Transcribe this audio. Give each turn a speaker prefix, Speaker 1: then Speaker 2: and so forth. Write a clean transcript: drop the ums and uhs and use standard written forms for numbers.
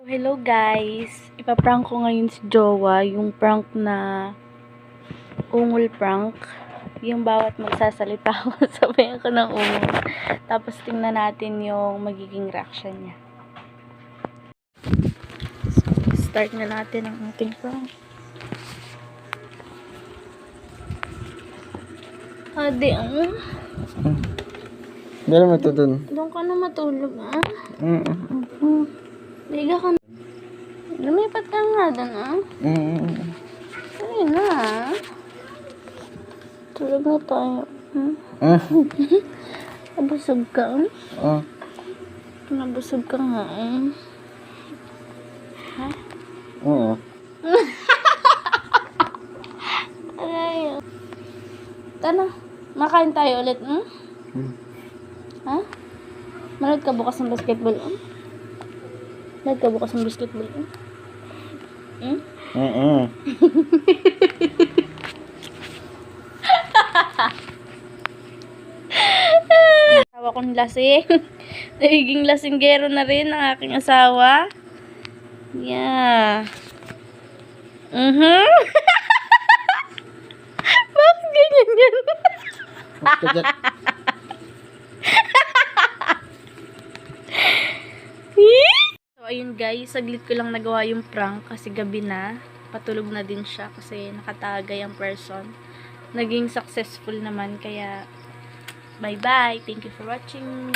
Speaker 1: Hello guys! Ipaprank ko ngayon si Jowa, yung prank na ungol prank. Yung bawat magsasalita ko, sabayan ko ng ungol. Tapos tingnan natin yung magiging reaction niya. So, start na natin ang ating prank. Adi,
Speaker 2: Hindi na matutun.
Speaker 1: doon ka na matulog, Liga ka na. Lumipat ka nga doon, Ayun na, Tulog na tayo, Nabusog ka, Nabusog ka nga, Ha?
Speaker 2: Oo.
Speaker 1: Ay, tara, makain tayo ulit, Ha? Manood ka bukas ng basketball, Manood ka bukas ng basketball, Asawa kong lasing. Nagiging lasinggero na rin ang aking asawa. Yeah. Bakit ganyan yan? So, ayun guys, saglit ko lang nagawa yung prank kasi gabi na. Patulog na din siya kasi nakatagay ang person. Naging successful naman, kaya bye-bye. Thank you for watching.